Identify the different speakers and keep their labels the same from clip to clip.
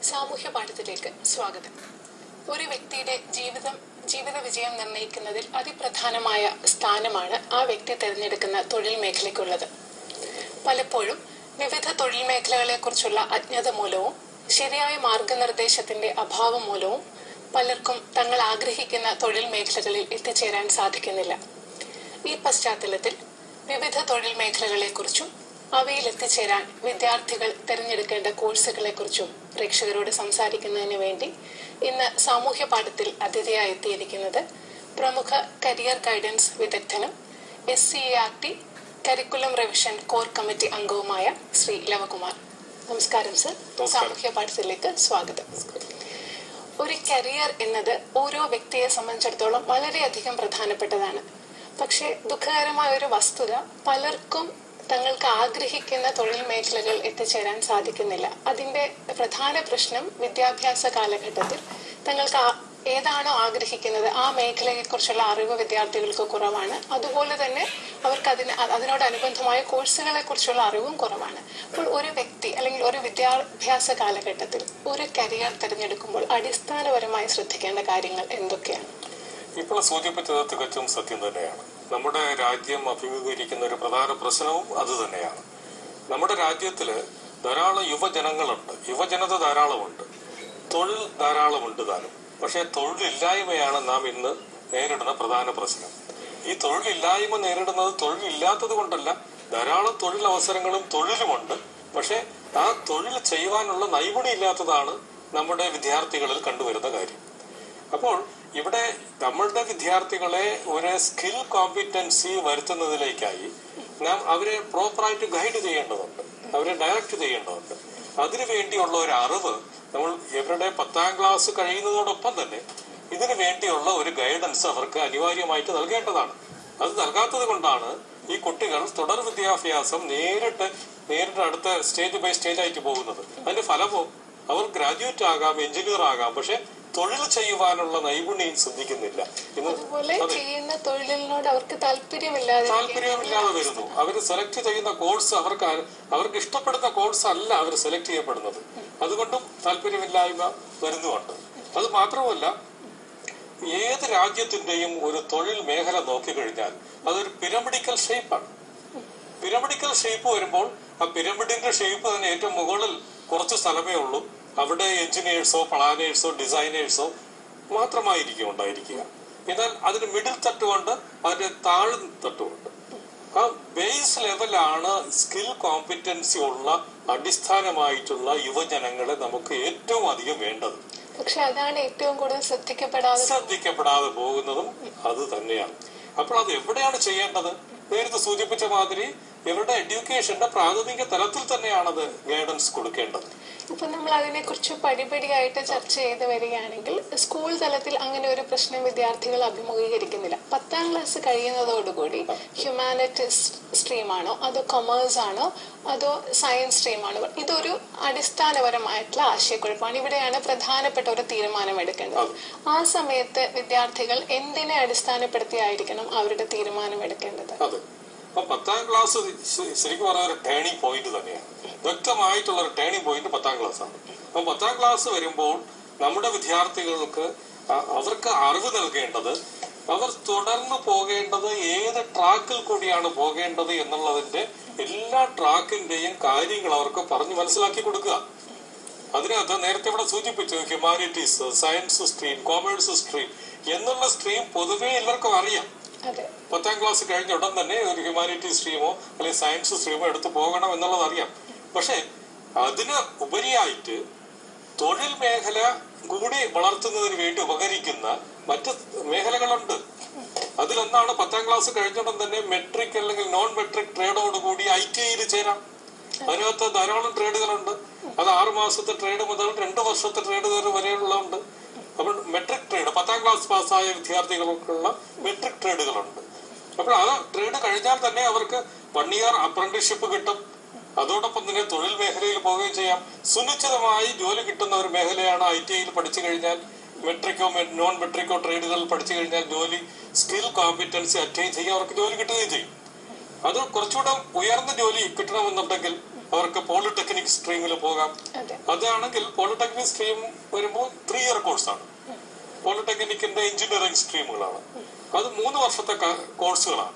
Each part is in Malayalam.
Speaker 1: സാമൂഹ്യ പാഠത്തിലേക്ക് സ്വാഗതം. ഒരു വ്യക്തിയുടെ ജീവിത വിജയം നിർണ്ണയിക്കുന്നതിൽ അതിപ്രധാനമായ സ്ഥാനമാണ് ആ വ്യക്തി തിരഞ്ഞെടുക്കുന്ന തൊഴിൽ മേഖലയ്ക്കുള്ളത്. പലപ്പോഴും വിവിധ തൊഴിൽ മേഖലകളെക്കുറിച്ചുള്ള അജ്ഞത മൂലവും ശരിയായ മാർഗനിർദ്ദേശത്തിന്റെ അഭാവം മൂലവും പലർക്കും തങ്ങൾ ആഗ്രഹിക്കുന്ന തൊഴിൽ മേഖലകളിൽ എത്തിച്ചേരാൻ സാധിക്കുന്നില്ല. ഈ പശ്ചാത്തലത്തിൽ വിവിധ തൊഴിൽ മേഖലകളെക്കുറിച്ചും അവയിൽ എത്തിച്ചേരാൻ വിദ്യാർത്ഥികൾ തിരഞ്ഞെടുക്കേണ്ട കോഴ്സുകളെക്കുറിച്ചും പ്രേക്ഷകരോട് സംസാരിക്കുന്നതിന് വേണ്ടി ഇന്ന് സാമൂഹ്യ പാഠത്തിൽ അതിഥിയായി എത്തിയിരിക്കുന്നത് പ്രമുഖ കരിയർ ഗൈഡൻസ് വിദഗ്ധനും SCERT curriculum revision core committee അംഗവുമായ ശ്രീ ലവകുമാർ. നമസ്കാരം സർ, സാമൂഹ്യ പാഠത്തിലേക്ക് സ്വാഗതം. ഒരു കരിയർ എന്നത് ഓരോ വ്യക്തിയെ സംബന്ധിച്ചിടത്തോളം വളരെയധികം പ്രധാനപ്പെട്ടതാണ്. പക്ഷെ ദുഃഖകരമായ ഒരു വസ്തുത, പലർക്കും തങ്ങൾക്ക് ആഗ്രഹിക്കുന്ന തൊഴിൽ മേഖലകൾ എത്തിച്ചേരാൻ സാധിക്കുന്നില്ല. അതിന്റെ പ്രധാന പ്രശ്നം വിദ്യാഭ്യാസ കാലഘട്ടത്തിൽ തങ്ങൾക്ക് ഏതാണോ ആഗ്രഹിക്കുന്നത് ആ മേഖലയെക്കുറിച്ചുള്ള അറിവ് വിദ്യാർത്ഥികൾക്ക് കുറവാണ്. അതുപോലെ തന്നെ അവർക്ക് അതിനോടനുബന്ധമായ കോഴ്സുകളെ കുറിച്ചുള്ള അറിവും കുറവാണ്. അപ്പോൾ ഒരു വ്യക്തി അല്ലെങ്കിൽ ഒരു വിദ്യാഭ്യാസ കാലഘട്ടത്തിൽ ഒരു കരിയർ തിരഞ്ഞെടുക്കുമ്പോൾ അടിസ്ഥാനപരമായി ശ്രദ്ധിക്കേണ്ട കാര്യങ്ങൾ എന്തൊക്കെയാണ്?
Speaker 2: ഇപ്പോൾ സൂചിപ്പിച്ചത് തികച്ചും സത്യം തന്നെയാണ്. നമ്മുടെ രാജ്യം അഭിമുഖീകരിക്കുന്ന ഒരു പ്രധാന പ്രശ്നവും അത് തന്നെയാണ്. നമ്മുടെ രാജ്യത്തില് ധാരാളം യുവജനങ്ങളുണ്ട്, യുവജനത ധാരാളമുണ്ട്, തൊഴിൽ ധാരാളമുണ്ട് താനും. പക്ഷെ തൊഴിലില്ലായ്മയാണ് നാം ഇന്ന് നേരിടുന്ന പ്രധാന പ്രശ്നം. ഈ തൊഴിലില്ലായ്മ നേരിടുന്നത് തൊഴിലില്ലാത്തത് കൊണ്ടല്ല, ധാരാളം തൊഴിലവസരങ്ങളും തൊഴിലുമുണ്ട്. പക്ഷെ ആ തൊഴിൽ ചെയ്യുവാനുള്ള നൈപുണ്യം ഇല്ലാത്തതാണ് നമ്മുടെ വിദ്യാർത്ഥികളിൽ കണ്ടുവരുന്ന കാര്യം. അപ്പോൾ ഇവിടെ നമ്മളുടെ വിദ്യാർത്ഥികളെ ഒരു സ്കിൽ കോമ്പിറ്റൻസി വരുത്തുന്നതിലേക്കായി നാം അവരെ പ്രോപ്പറായിട്ട് ഗൈഡ് ചെയ്യേണ്ടതുണ്ട്, അവരെ ഡയറക്റ്റ് ചെയ്യേണ്ടതുണ്ട്. അതിനു വേണ്ടിയുള്ള ഒരു അറിവ് നമ്മൾ ഇവരുടെ 10ാം ക്ലാസ് കഴിയുന്നതോടൊപ്പം തന്നെ ഇതിനു വേണ്ടിയുള്ള ഒരു ഗൈഡൻസ് അവർക്ക് അനിവാര്യമായിട്ട് നൽകേണ്ടതാണ്. അത് നൽകാത്തത് കൊണ്ടാണ് ഈ കുട്ടികൾ തുടർ വിദ്യാഭ്യാസം നേരിട്ട് അടുത്ത സ്റ്റേജ് ബൈ സ്റ്റേജ് ആയിട്ട് പോകുന്നത്. അതിന്റെ ഫലമോ അവർ ഗ്രാജുവേറ്റ് ആകാം, എഞ്ചിനീയർ ആകാം, പക്ഷെ തൊഴിൽ ചെയ്യുവാനുള്ള നൈപുണ്യം ശ്രദ്ധിക്കുന്നില്ല.
Speaker 1: ചെയ്യുന്ന തൊഴിലിനോട് അവർക്ക് താല്പര്യമില്ലാതെ
Speaker 2: വരുന്നു. അവർ സെലക്ട് ചെയ്യുന്ന കോഴ്സ് അവർക്ക് ഇഷ്ടപ്പെടുന്ന കോഴ്സ് അല്ല അവർ സെലക്ട് ചെയ്യപ്പെടുന്നത്. അതുകൊണ്ടും താല്പര്യമില്ലായ്മ വരുന്നുണ്ട്. അത് മാത്രമല്ല, ഏത് രാജ്യത്തിന്റെയും ഒരു തൊഴിൽ മേഖല നോക്കിക്കഴിഞ്ഞാൽ അതൊരു പിരമിഡിക്കൽ ഷേപ്പാണ്. പിരമിഡിക്കൽ ഷേപ്പ് വരുമ്പോൾ ആ പിരമിഡിന്റെ ഷേപ്പ് തന്നെ ഏറ്റവും മുകളിൽ കുറച്ച് സ്ഥലമേ ഉള്ളൂ. അവിടെ എഞ്ചിനീയേഴ്സോ പ്ലാനേഴ്സോ ഡിസൈനേഴ്സോ മാത്രമായിരിക്കും ഉണ്ടായിരിക്കുക. എന്നാൽ അതിന് മിഡിൽ തട്ടുകൊണ്ട് അതിന്റെ താഴെ തട്ടുകൊണ്ട് ആ ബേസ് ലെവലാണ് സ്കിൽ കോമ്പിറ്റൻസി ഉള്ള അടിസ്ഥാനമായിട്ടുള്ള യുവജനങ്ങളെ നമുക്ക് ഏറ്റവും അധികം വേണ്ടത്.
Speaker 1: പക്ഷെ അതാണ് ഏറ്റവും കൂടുതൽ
Speaker 2: ശ്രദ്ധിക്കപ്പെടാതെ പോകുന്നതും അത് തന്നെയാണ്. അപ്പോൾ അത് എവിടെയാണ് ചെയ്യേണ്ടത്? നേരത്തെ സൂചിപ്പിച്ച മാതിരി ഇവരുടെ എഡ്യൂക്കേഷന്റെ പ്രാഥമിക തലത്തിൽ തന്നെയാണത് ഗൈഡൻസ് കൊടുക്കേണ്ടത്.
Speaker 1: ഇപ്പൊ നമ്മൾ അതിനെക്കുറിച്ച് പടിപടിയായിട്ട് ചർച്ച ചെയ്ത് വരികയാണെങ്കിൽ സ്കൂൾ തലത്തിൽ അങ്ങനെ ഒരു പ്രശ്നം വിദ്യാർത്ഥികൾ അഭിമുഖീകരിക്കുന്നില്ല. 10ാം ക്ലാസ് കഴിയുന്നതോടുകൂടി ഹ്യൂമാനിറ്റീസ് സ്ട്രീമാണോ അതോ കൊമേഴ്സ് ആണോ അതോ സയൻസ് സ്ട്രീമാണോ, ഇതൊരു അടിസ്ഥാനപരമായിട്ടുള്ള ആശയക്കുഴപ്പമാണ്. ഇവിടെയാണ് പ്രധാനപ്പെട്ട ഒരു തീരുമാനം എടുക്കേണ്ടത്. ആ സമയത്ത് വിദ്യാർത്ഥികൾ എന്തിനെ അടിസ്ഥാനപ്പെടുത്തിയായിരിക്കണം അവരുടെ തീരുമാനം എടുക്കേണ്ടത്?
Speaker 2: 10ാം ക്ലാസ് ശരിക്കും പറഞ്ഞ ഒരു ടേണിംഗ് പോയിന്റ് തന്നെയാണ്. വ്യക്തമായിട്ടുള്ള ഒരു ടേണിംഗ് പോയിന്റ് 10ാം ക്ലാസ് ആണ്. അപ്പൊ 10ാം ക്ലാസ് വരുമ്പോൾ നമ്മുടെ വിദ്യാർത്ഥികൾക്ക് അവർക്ക് അറിവ് നൽകേണ്ടത്, അവർ തുടർന്ന് പോകേണ്ടത് ഏത് ട്രാക്കിൽ കൂടിയാണ് പോകേണ്ടത് എന്നുള്ളതിന്റെ എല്ലാ ട്രാക്കിന്റെയും കാര്യങ്ങൾ അവർക്ക് പറഞ്ഞു മനസ്സിലാക്കി കൊടുക്കുക. അതിനകത്ത് നേരത്തെ ഇവിടെ സൂചിപ്പിച്ചു humanities, science stream, commerce stream എന്നുള്ള സ്ട്രീം പൊതുവെ എല്ലാവർക്കും അറിയാം. 10ാം ക്ലാസ് കഴിഞ്ഞ ഉടൻ തന്നെ ഒരു ഹ്യൂമാനിറ്റീസ് സ്ട്രീമോ അല്ലെങ്കിൽ സയൻസ് സ്ട്രീമോ എടുത്ത് പോകണം എന്നുള്ളത് അറിയാം. പക്ഷെ അതിന് ഉപരിയായിട്ട് തൊഴിൽ മേഖല കൂടി വളർത്തുന്നതിന് വേണ്ടി ഉപകരിക്കുന്ന മറ്റ് മേഖലകളുണ്ട്. അതിലൊന്നാണ് 10ാം ക്ലാസ് കഴിഞ്ഞുടൻ തന്നെ മെട്രിക് അല്ലെങ്കിൽ നോൺ മെട്രിക് ട്രേഡോടുകൂടി ITIയിൽ ചേരാം. അതിനകത്ത് ധാരാളം ട്രേഡുകളുണ്ട്. അത് 6 മാസത്തെ ട്രേഡ് മുതൽ 2 വർഷത്തെ ട്രേഡ് വരെയുള്ളതുണ്ട്. അപ്പോൾ മെട്രിക് ട്രേഡ് 10ാം ക്ലാസ് പാസ്സായ വിദ്യാർത്ഥികൾക്കുള്ള മെട്രിക് ട്രേഡുകളുണ്ട്. അപ്പോൾ ആ ട്രേഡ് കഴിഞ്ഞാൽ തന്നെ അവർക്ക് 1 ഇയർ അപ്രന്റീസ്ഷിപ്പ് കിട്ടും. അതോടൊപ്പം തന്നെ തൊഴിൽ മേഖലയിൽ പോവുകയും ചെയ്യാം. സുനിശ്ചിതമായി ജോലി കിട്ടുന്ന ഒരു മേഖലയാണ് ITIയിൽ പഠിച്ചു കഴിഞ്ഞാൽ. മെട്രിക്കോ നോൺ മെട്രിക്കോ ട്രേഡുകൾ പഠിച്ചു കഴിഞ്ഞാൽ ജോലി സ്കിൽ കോമ്പിറ്റൻസി അറ്റൈൻ ചെയ്യാൻ അവർക്ക് ജോലി കിട്ടുകയും ചെയ്യും. അത് കുറച്ചുകൂടെ ഉയർന്ന ജോലി കിട്ടണമെന്നുണ്ടെങ്കിൽ അവർക്ക് പോളിടെക്നിക് സ്ട്രീമിൽ പോകാം. അതാണെങ്കിൽ പോളിടെക്നിക് സ്ട്രീം വരുമ്പോൾ 3 ഇയർ കോഴ്സാണ്. പോളിടെക്നിക്കിന്റെ എഞ്ചിനീയറിംഗ് സ്ട്രീമുകളാണ്. അത് 3 വർഷത്തെ കോഴ്സുകളാണ്.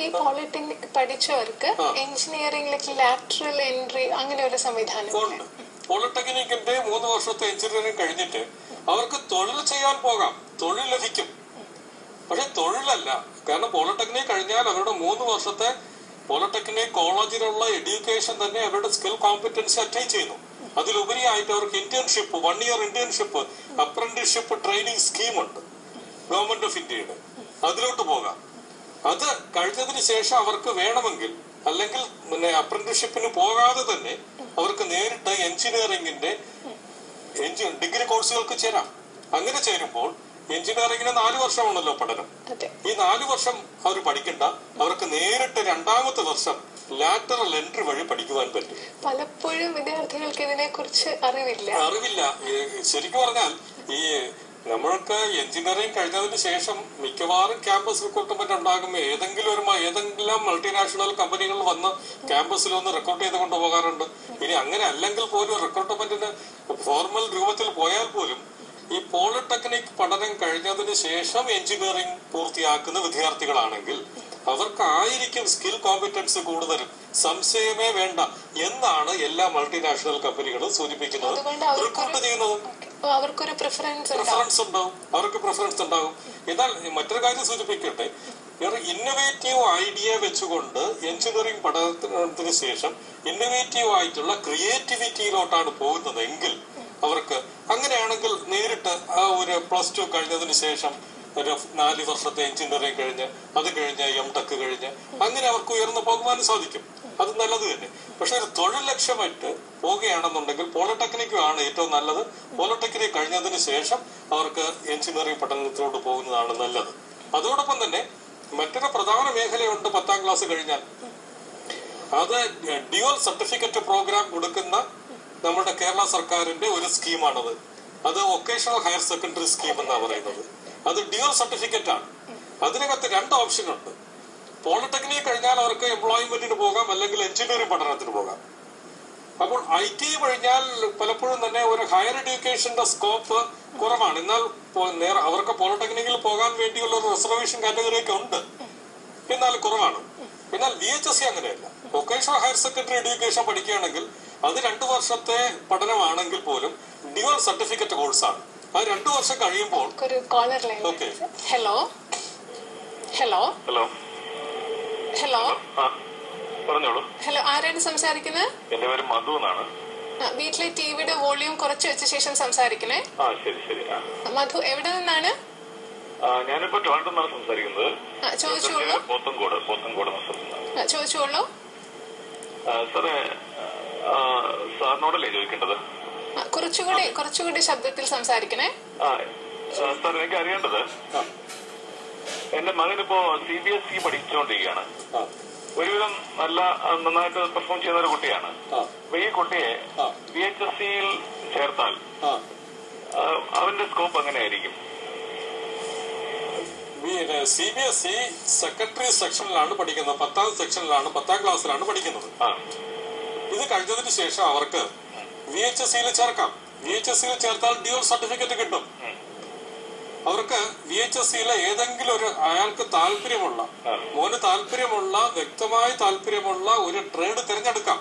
Speaker 1: ഈ പോളിടെക്നിക് പഠിച്ചവർക്ക് എഞ്ചിനീയറിംഗിലേക്ക് ലാറ്ററൽ എൻട്രി അങ്ങനെ ഒരു സംവിധാനം ഉണ്ട്.
Speaker 2: പോളിടെക്നിക്കിന്റെ 3 വർഷത്തെ എഞ്ചിനീയറിംഗ് കഴിഞ്ഞിട്ട് അവർക്ക് തൊഴിൽ ചെയ്യാൻ പോകാം, തൊഴിൽ ലഭിക്കും. പക്ഷെ തൊഴിലല്ല. കാരണം പോളിടെക്നിക് കഴിഞ്ഞാൽ അവരുടെ 3 വർഷത്തെ പോളിടെക്നിക് കോളേജിലുള്ള എഡ്യൂക്കേഷൻ തന്നെ അവരുടെ സ്കിൽ കോമ്പറ്റൻസി അറ്റൈൻ ചെയ്യുന്നു. അതിലുപരിയായിട്ട് അവർക്ക് internship, 1 year internship, apprenticeship training സ്കീമുണ്ട് ഗവൺമെന്റ് ഓഫ് ഇന്ത്യയുടെ. അതിലോട്ട് പോകാം. അത് കഴിഞ്ഞതിന് ശേഷം അവർക്ക് വേണമെങ്കിൽ, അല്ലെങ്കിൽ അപ്രന്റീസ്ഷിപ്പിന് പോകാതെ തന്നെ അവർക്ക് നേരിട്ട് എഞ്ചിനീയറിംഗിന്റെ ഡിഗ്രി കോഴ്സുകൾക്ക് ചേരാം. അങ്ങനെ ചേരുമ്പോൾ എഞ്ചിനീയറിംഗിന് 4 വർഷമാണല്ലോ പഠനം. ഈ 4 വർഷം അവർ പഠിക്കണ്ട, അവർക്ക് നേരിട്ട് 2ാമത്തെ വർഷം ലാറ്ററൽ എൻട്രി വഴി പഠിക്കുവാൻ പറ്റും.
Speaker 1: പലപ്പോഴും വിദ്യാർത്ഥികൾക്ക് ഇതിനെ കുറിച്ച് അറിവില്ല.
Speaker 2: ശരിക്കും പറഞ്ഞാൽ ഈ നമ്മൾക്ക് എഞ്ചിനീയറിംഗ് കഴിഞ്ഞതിന് ശേഷം മിക്കവാറും ക്യാമ്പസ് റിക്രൂട്ട്മെന്റ് ഉണ്ടാകുമ്പോൾ ഏതെങ്കിലും മൾട്ടിനാഷണൽ കമ്പനികൾ വന്ന് ക്യാമ്പസിൽ ഒന്ന് റിക്രൂട്ട് ചെയ്ത് കൊണ്ടുപോകാറുണ്ട്. ഇനി അങ്ങനെ അല്ലെങ്കിൽ പോലും റിക്രൂട്ട്മെന്റിന് ഫോർമൽ രൂപത്തിൽ പോയാൽ പോലും ഈ പോളിടെക്നിക് പഠനം കഴിഞ്ഞതിന് ശേഷം എഞ്ചിനീയറിംഗ് പൂർത്തിയാക്കുന്ന വിദ്യാർത്ഥികളാണെങ്കിൽ അവർക്കായിരിക്കും സ്കിൽ കോമ്പറ്റൻസ് കൂടുതലും, സംശയമേ വേണ്ട എന്നാണ് എല്ലാ മൾട്ടിനാഷണൽ കമ്പനികളും സൂചിപ്പിക്കുന്നത്, റിക്രൂട്ട് ചെയ്യുന്നത്.
Speaker 1: അവർക്കൊരു പ്രിഫറൻസ്
Speaker 2: ഉണ്ടാകും. എന്നാൽ മറ്റൊരു കാര്യം സൂചിപ്പിക്കട്ടെ, ഇന്നോവേറ്റീവ് ഐഡിയ വെച്ചുകൊണ്ട് എഞ്ചിനീയറിംഗ് പഠനത്തിന് ശേഷം ഇന്നോവേറ്റീവ് ആയിട്ടുള്ള ക്രിയേറ്റിവിറ്റിയിലോട്ടാണ് പോകുന്നതെങ്കിൽ അവർക്ക് അങ്ങനെയാണെങ്കിൽ നേരിട്ട് ആ ഒരു +2 കഴിഞ്ഞതിന് ശേഷം ഒരു 4 വർഷത്തെ എഞ്ചിനീയറിംഗ് കഴിഞ്ഞ് അത് കഴിഞ്ഞ് MTech കഴിഞ്ഞ് അങ്ങനെ അവർക്ക് ഉയർന്നു പോകുവാനും സാധിക്കും. അത് നല്ലത് തന്നെ. പക്ഷെ ഒരു തൊഴിൽ ലക്ഷ്യമായിട്ട് പോവുകയാണെന്നുണ്ടെങ്കിൽ പോളിടെക്നിക്കും ആണ് ഏറ്റവും നല്ലത്. പോളിടെക്നിക് കഴിഞ്ഞതിന് ശേഷം അവർക്ക് എഞ്ചിനീയറിംഗ് പഠനത്തിലോട്ട് പോകുന്നതാണ് നല്ലത്. അതോടൊപ്പം തന്നെ മറ്റൊരു പ്രധാന മേഖലയുണ്ട് 10ാം ക്ലാസ് കഴിഞ്ഞാൽ. അത് ഡ്യുവൽ സർട്ടിഫിക്കറ്റ് പ്രോഗ്രാം കൊടുക്കുന്ന നമ്മുടെ കേരള സർക്കാരിന്റെ ഒരു സ്കീമാണത്. അത് വൊക്കേഷണൽ ഹയർ സെക്കൻഡറി സ്കീം എന്നാണ് പറയുന്നത്. അത് ഡ്യുവൽ സർട്ടിഫിക്കറ്റ് ആണ്. അതിനകത്ത് 2 ഓപ്ഷൻ ഉണ്ട്. പോളിടെക്നിക് കഴിഞ്ഞാൽ അവർക്ക് എംപ്ലോയ്മെന്റിന് പോകാം, അല്ലെങ്കിൽ എഞ്ചിനീയറിംഗ് പഠനത്തിന് പോകാം. അപ്പോൾ IT കഴിഞ്ഞാൽ പലപ്പോഴും തന്നെ ഒരു ഹയർ എഡ്യൂക്കേഷന്റെ സ്കോപ്പ് കുറവാണ്. എന്നാൽ അവർക്ക് പോളിടെക്നിക്കിൽ പോകാൻ വേണ്ടിയുള്ള ഒരു റിസർവേഷൻ കാറ്റഗറി ഒക്കെ ഉണ്ട്, എന്നാൽ കുറവാണ്. എന്നാൽ VHSC അങ്ങനെയല്ല. വൊക്കേഷണൽ ഹയർ സെക്കൻഡറി എഡ്യൂക്കേഷൻ പഠിക്കുകയാണെങ്കിൽ അത് 2 വർഷത്തെ പഠനമാണെങ്കിൽ പോലും ഡ്യുവൽ സർട്ടിഫിക്കറ്റ് കോഴ്സാണ്. അത് 2 വർഷം കഴിയുമ്പോൾ ഹലോ ആരാണ് സംസാരിക്കുന്നത്?
Speaker 3: എന്റെ പേര് മധു എന്നാണ്.
Speaker 1: വീട്ടിലെ ടിവിയുടെ വോളിയം കുറച്ച് വെച്ച ശേഷം സംസാരിക്കണേ. മധു എവിടെ നിന്നാണ്?
Speaker 3: ഞാനിപ്പോ ട്രിവാൻഡ്രത്താണ് സംസാരിക്കുന്നത്.
Speaker 1: ചോദിച്ചോളൂ.
Speaker 3: സാറേ, സാറിനോടല്ലേ ചോദിക്കേണ്ടത്?
Speaker 1: കുറച്ചുകൂടി ശബ്ദത്തിൽ സംസാരിക്കണേ.
Speaker 3: സാർ, എനിക്ക് അറിയേണ്ടത്, എന്റെ മകനിപ്പോ CBSE പഠിച്ചുകൊണ്ടിരിക്കുകയാണ്. ഒരുവിധം നന്നായിട്ട് പെർഫോം ചെയ്യുന്ന ഒരു കുട്ടിയാണ്. അപ്പൊ ഈ കുട്ടിയെ VHSCയിൽ ചേർത്താൽ അവന്റെ സ്കോപ്പ് എങ്ങനെയായിരിക്കും?
Speaker 2: CBSE സെക്കൻഡറി സെക്ഷനിലാണ് പഠിക്കുന്നത്. 10ാം സെക്ഷനിലാണ്, 10ാം ക്ലാസ്സിലാണ് പഠിക്കുന്നത്. ഇത് കഴിഞ്ഞതിന് ശേഷം അവർക്ക് VHSCയിൽ ചേർക്കാം. VHSCയിൽ ചേർത്താൽ ഡ്യുവൽ സർട്ടിഫിക്കറ്റ് കിട്ടും. അവർക്ക് VHSCയിലെ ഏതെങ്കിലും ഒരു അയാൾക്ക് വ്യക്തമായി താല്പര്യമുള്ള ഒരു ട്രേഡ് തിരഞ്ഞെടുക്കാം.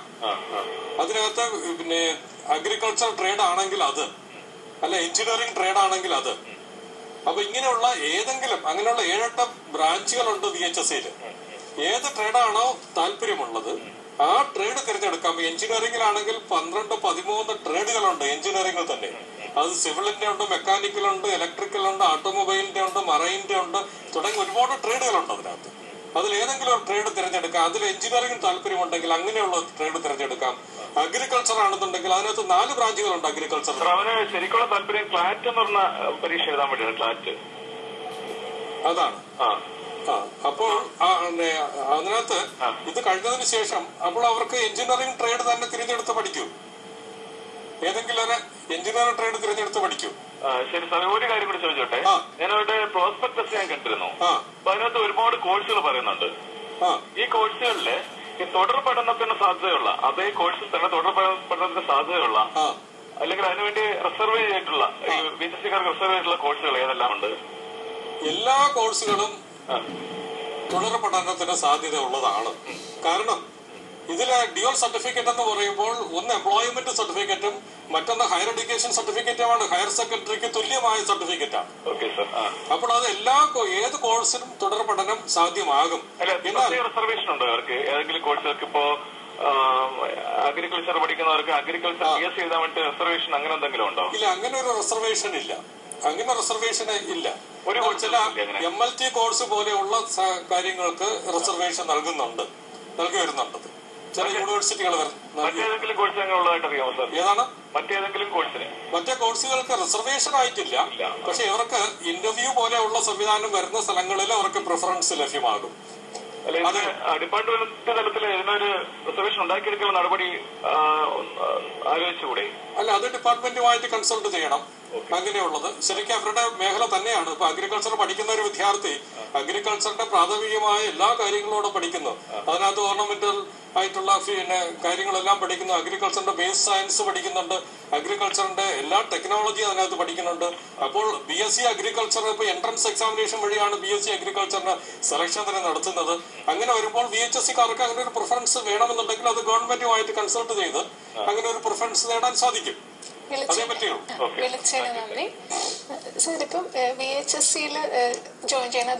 Speaker 2: അതിനകത്ത് പിന്നെ അഗ്രികൾച്ചർ ട്രേഡ് ആണെങ്കിൽ അത്, അല്ല എഞ്ചിനീയറിംഗ് ട്രേഡ് ആണെങ്കിൽ അത്. അപ്പൊ ഇങ്ങനെയുള്ള അങ്ങനെയുള്ള 7-8 ബ്രാഞ്ചുകളുണ്ട് VHSCയിൽ. ഏത് ട്രേഡാണോ താല്പര്യമുള്ളത് ആ ട്രേഡ് തിരഞ്ഞെടുക്കാം. എഞ്ചിനീയറിംഗിലാണെങ്കിൽ 12-13 ട്രേഡുകളുണ്ട് എഞ്ചിനീയറിംഗിൽ തന്നെ. അത് സിവിലിന്റെ ഉണ്ട്, മെക്കാനിക്കലുണ്ട്, ഇലക്ട്രിക്കലുണ്ട്, ഓട്ടോമൊബൈലിന്റെ ഉണ്ട്, മറൈനിന്റെ ഉണ്ട്, തുടങ്ങി ഒരുപാട് ട്രേഡുകളുണ്ട് അതിനകത്ത്. അതിലേതെങ്കിലും ഒരു ട്രേഡ് തിരഞ്ഞെടുക്കാം. അതിൽ എഞ്ചിനീയറിംഗിന് താല്പര്യമുണ്ടെങ്കിൽ അങ്ങനെയുള്ള ട്രേഡ് തിരഞ്ഞെടുക്കാം. അഗ്രികൾച്ചർ ആണെന്നുണ്ടെങ്കിൽ അതിനകത്ത് 4 ബ്രാഞ്ചുകളുണ്ട് അഗ്രികൾച്ചർ.
Speaker 3: അവന് ശരിക്കുള്ള താല്പര്യം ക്ലാറ്റ് എന്ന് പറഞ്ഞ പരീക്ഷ എഴുതാൻ വേണ്ടിയാണ്. ക്ലാറ്റ്
Speaker 2: അതാണ്. അപ്പോൾ അതിനകത്ത് ഇത് കഴിഞ്ഞതിന് ശേഷം അപ്പോൾ അവർക്ക് എഞ്ചിനീയറിംഗ് ട്രേഡ് തന്നെ തിരഞ്ഞെടുത്ത് പഠിക്കൂ. ഏതെങ്കിലും ഒരു എഞ്ചിനീയറിംഗ് ട്രേഡ് തിരഞ്ഞെടുത്ത് പഠിക്കൂ.
Speaker 3: ശരി സാർ, ഒരു കാര്യം കൂടി ചോദിച്ചോട്ടെ. ഞാനവരുടെ പ്രോസ്പെക്ടസ് ഞാൻ കണ്ടിരുന്നു. അപ്പൊ അതിനകത്ത് ഒരുപാട് കോഴ്സുകൾ പറയുന്നുണ്ട്. ഈ കോഴ്സുകളില് ഈ തുടർ പഠനത്തിന് സാധ്യതയുള്ള അതേ കോഴ്സിൽ തന്നെ തുടർ പഠനത്തിന് സാധ്യതയുള്ള അല്ലെങ്കിൽ അതിനുവേണ്ടി റിസർവ് ചെയ്തിട്ടുള്ള വിദ്യാർത്ഥിക്കാർക്ക് റിസർവ് ചെയ്തിട്ടുള്ള കോഴ്സുകൾ ഏതെല്ലാം ഉണ്ട്?
Speaker 2: എല്ലാ കോഴ്സുകളും തുടർ പഠനത്തിന് സാധ്യത ഉള്ളതാണ്. കാരണം ഇതിലെ ഡ്യുവൽ സർട്ടിഫിക്കറ്റ് എന്ന് പറയുമ്പോൾ ഒന്ന് എംപ്ലോയ്മെന്റ് സർട്ടിഫിക്കറ്റും മറ്റൊന്ന് ഹയർ എഡ്യൂക്കേഷൻ സർട്ടിഫിക്കറ്റുമാണ്. ഹയർ സെക്കൻഡറിക്ക് തുല്യമായ സർട്ടിഫിക്കറ്റാണ്. അപ്പോൾ അത് ഏത് കോഴ്സിനും തുടർ പഠനം സാധ്യമാകും.
Speaker 3: റിസർവേഷൻ ഉണ്ടോ അവർക്ക്? ഏതെങ്കിലും കോഴ്സുകൾക്ക് ഇപ്പോ അഗ്രികൾച്ചർ പഠിക്കുന്നവർക്ക് അഗ്രികൾച്ചർ PSC എഴുതാൻ വേണ്ടി റിസർവേഷൻ അങ്ങനെ എന്തെങ്കിലും ഉണ്ടോ?
Speaker 2: ഇല്ല, അങ്ങനെ ഒരു റിസർവേഷൻ ഇല്ല. അങ്ങനെ റിസർവേഷൻ ഇല്ല. ചില MLT കോഴ്സ് പോലെയുള്ള കാര്യങ്ങൾക്ക് റിസർവേഷൻ നൽകി വരുന്നുണ്ട് ചില യൂണിവേഴ്സിറ്റികൾ.
Speaker 3: മറ്റേതെങ്കിലും കോഴ്സ് ഉള്ളതായിട്ട് അറിയാമോ സാർ?
Speaker 2: ഏതാണ്?
Speaker 3: മറ്റേതെങ്കിലും കോഴ്സിന്?
Speaker 2: മറ്റേ കോഴ്സുകൾക്ക് റിസർവേഷൻ ആയിട്ടില്ല. പക്ഷെ ഇവർക്ക് ഇന്റർവ്യൂ പോലെയുള്ള സംവിധാനം വരുന്ന സ്ഥലങ്ങളിൽ അവർക്ക് പ്രിഫറൻസ് ലഭ്യമാകും.
Speaker 3: ഡിപ്പാർട്ട്മെന്റ് തലത്തിൽ ഇതിനൊരു റിസർവേഷൻ ഉണ്ടാക്കിയെടുക്കുന്ന നടപടി ആലോചിച്ചുകൂടെ?
Speaker 2: അല്ല, അത് ഡിപ്പാർട്ട്മെന്റുമായിട്ട് കൺസൾട്ട് ചെയ്യണം. അങ്ങനെയുള്ളത് ശരിക്കും അവരുടെ മേഖല തന്നെയാണ്. ഇപ്പൊ അഗ്രികൾച്ചർ പഠിക്കുന്ന ഒരു വിദ്യാർത്ഥി അഗ്രികൾച്ചറിന്റെ പ്രാഥമികമായ എല്ലാ കാര്യങ്ങളോടും പഠിക്കുന്നു. അതിനകത്ത് ഓർണമെന്റൽ ആയിട്ടുള്ള കാര്യങ്ങളെല്ലാം പഠിക്കുന്നു. അഗ്രികൾച്ചറിന്റെ ബേസ് സയൻസ് പഠിക്കുന്നുണ്ട്. അഗ്രികൾച്ചറിന്റെ എല്ലാ ടെക്നോളജിയും അതിനകത്ത് പഠിക്കുന്നുണ്ട്. അപ്പോൾ BSc അഗ്രികൾച്ചർ ഇപ്പൊ എൻട്രൻസ് എക്സാമിനേഷൻ വഴിയാണ് BSc അഗ്രികൾച്ചറിന്റെ സെലക്ഷൻ തന്നെ നടത്തുന്നത്. അങ്ങനെ വരുമ്പോൾ VHSCക്കാർക്ക് അങ്ങനെ ഒരു പ്രിഫറൻസ് വേണമെന്നുണ്ടെങ്കിൽ അത് ഗവൺമെന്റുമായിട്ട് കൺസൾട്ട് ചെയ്ത് അങ്ങനെ ഒരു പ്രിഫറൻസ് നേടാൻ സാധിക്കും. അതേ പറ്റുള്ളൂ.
Speaker 1: വിളിച്ചതിന് നന്ദി സാർ. ഇപ്പം VHSCയിൽ ജോയിൻ ചെയ്യുന്ന